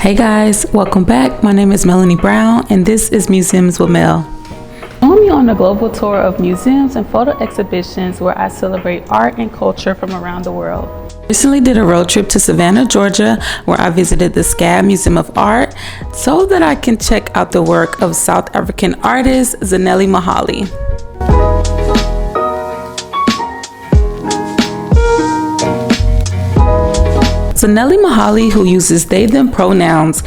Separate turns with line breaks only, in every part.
Hey guys, welcome back. My name is Melanie Brown and this is Museums with Mel. Join me on a global tour of museums and photo exhibitions where I celebrate art and culture from around the world. Recently did a road trip to Savannah, Georgia, where I visited the SCAD Museum of Art so that I can check out the work of South African artist Zanele Muholi. Zanele Muholi, who uses they/them pronouns,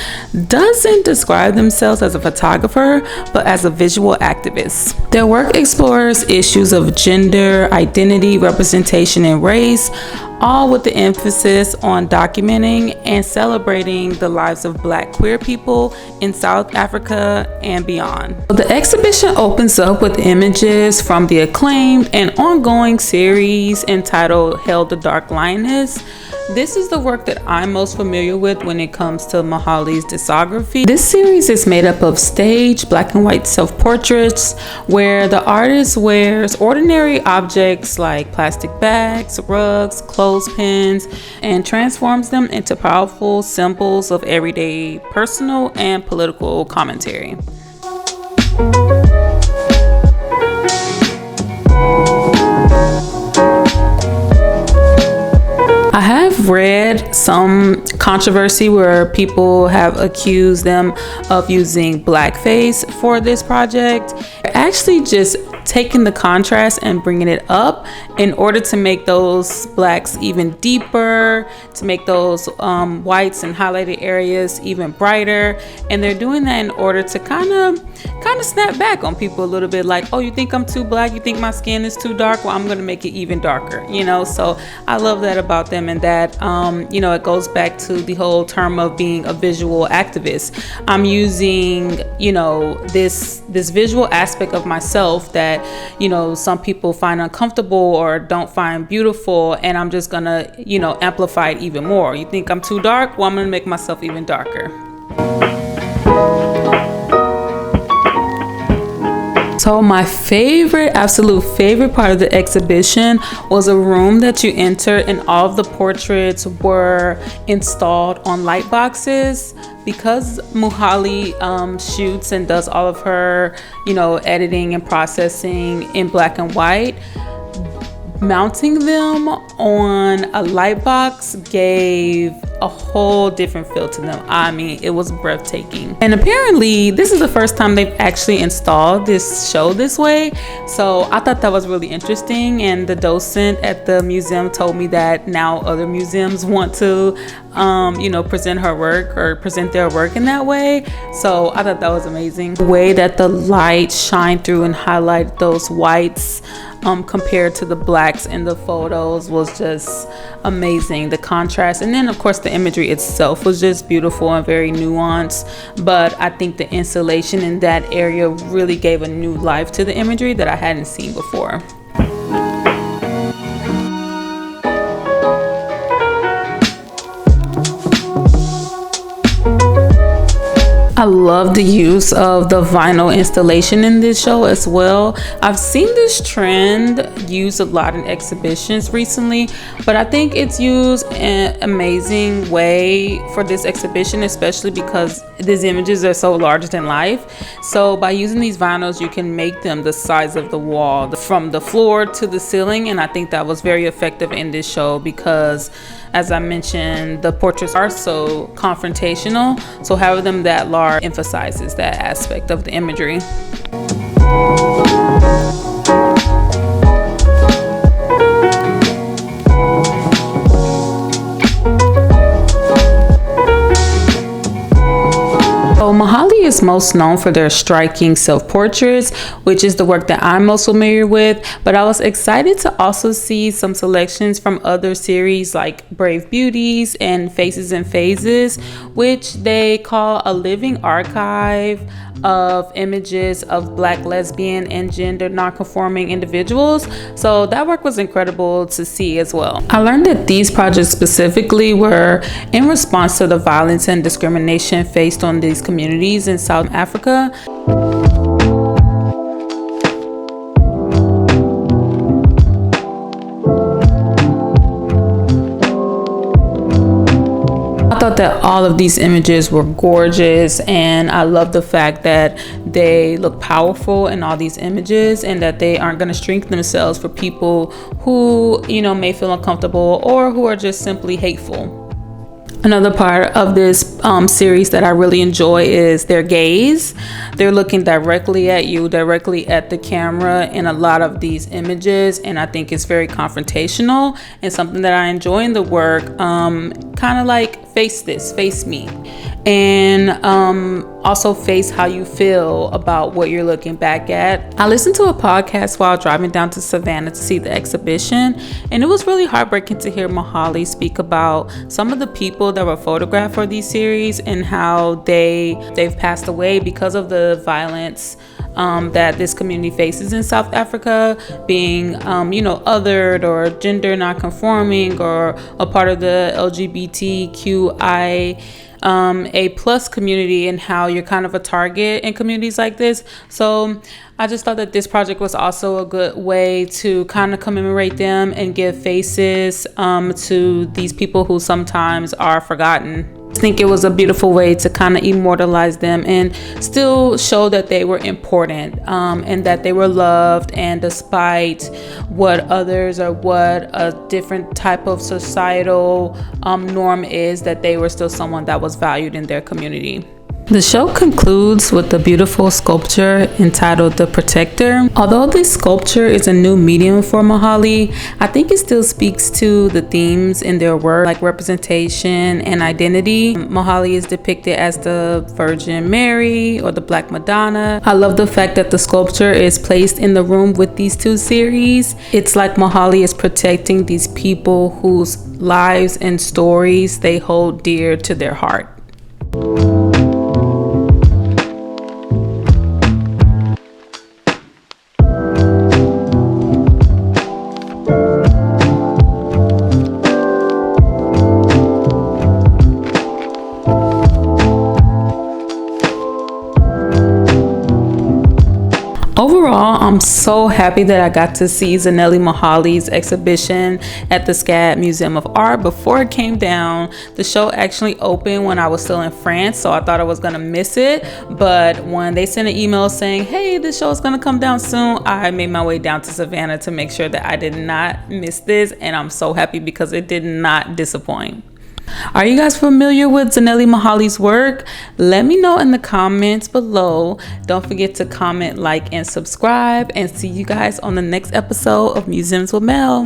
doesn't describe themselves as a photographer, but as a visual activist. Their work explores issues of gender, identity, representation, and race, all with the emphasis on documenting and celebrating the lives of Black queer people in South Africa and beyond. The exhibition opens up with images from the acclaimed and ongoing series entitled Hail the Dark Lioness. This is the work that I'm most familiar with when it comes to Muholi's discography. This series is made up of staged black and white self-portraits where the artist wears ordinary objects like plastic bags, rugs, clothespins, and transforms them into powerful symbols of everyday personal and political commentary. I have read some controversy where people have accused them of using blackface for this project. Actually just taking the contrast and bringing it up in order to make those blacks even deeper, to make those whites and highlighted areas even brighter. And they're doing that in order to kind of snap back on people a little bit, like, oh, you think I'm too black, you think my skin is too dark, well, I'm gonna make it even darker, so I love that about them. And that it goes back to the whole term of being a visual activist. I'm using this visual aspect of myself that some people find uncomfortable or don't find beautiful, and I'm just gonna amplify it even more. You think I'm too dark, well, I'm gonna make myself even darker. So my absolute favorite part of the exhibition was a room that you enter and all of the portraits were installed on light boxes. Because Muholi shoots and does all of her, editing and processing in black and white, mounting them on a light box gave a whole different feel to them. I mean, it was breathtaking. And apparently this is the first time they've actually installed this show this way. So I thought that was really interesting. And the docent at the museum told me that now other museums want to, present her work or present their work in that way. So I thought that was amazing. The way that the light shined through and highlight those whites compared to the blacks in the photos was just amazing. The contrast, and then of course the imagery itself was just beautiful and very nuanced. But I think the installation in that area really gave a new life to the imagery that I hadn't seen before. I love the use of the vinyl installation in this show as well. I've seen this trend used a lot in exhibitions recently, but I think it's used in an amazing way for this exhibition, especially because these images are so larger than life. So by using these vinyls, you can make them the size of the wall, from the floor to the ceiling. And I think that was very effective in this show because, as I mentioned, the portraits are so confrontational. So having them that large emphasizes that aspect of the imagery. So Muholi is most known for their striking self-portraits, which is the work that I'm most familiar with, but I was excited to also see some selections from other series like Brave Beauties and Faces and Phases, which they call a living archive of images of Black, lesbian, and gender non-conforming individuals. So that work was incredible to see as well. I learned that these projects specifically were in response to the violence and discrimination faced on these communities in South Africa. thought thought that all of these images were gorgeous, and I love the fact that they look powerful in all these images and that they aren't going to shrink themselves for people who, may feel uncomfortable or who are just simply hateful. Another part of this series that I really enjoy is their gaze. They're looking directly at you, directly at the camera in a lot of these images, and I think it's very confrontational and something that I enjoy in the work. Kind of like face this, face me, and also face how you feel about what you're looking back at. I listened to a podcast while driving down to Savannah to see the exhibition, and it was really heartbreaking to hear Muholi speak about some of the people that were photographed for these series and how they've passed away because of the violence that this community faces in South Africa, being othered or gender non-conforming or a part of the LGBTQI a plus community, and how you're kind of a target in communities like this. So I just thought that this project was also a good way to kind of commemorate them and give faces to these people who sometimes are forgotten. I think it was a beautiful way to kind of immortalize them and still show that they were important, and that they were loved, and despite what others or what a different type of societal norm is, that they were still someone that was valued in their community. The show concludes with a beautiful sculpture entitled The Protector. Although this sculpture is a new medium for Muholi, I think it still speaks to the themes in their work, like representation and identity. Muholi is depicted as the Virgin Mary or the Black Madonna. I love the fact that the sculpture is placed in the room with these two series. It's like Muholi is protecting these people whose lives and stories they hold dear to their heart. Overall, I'm so happy that I got to see Zanele Muholi's exhibition at the SCAD Museum of Art before it came down. The show actually opened when I was still in France, so I thought I was gonna miss it. But when they sent an email saying, hey, this show is gonna come down soon, I made my way down to Savannah to make sure that I did not miss this, and I'm so happy because it did not disappoint. Are you guys familiar with Zanele Muholi's work? Let me know in the comments below. Don't forget to comment, like, and subscribe, and see you guys on the next episode of Museums with Mel.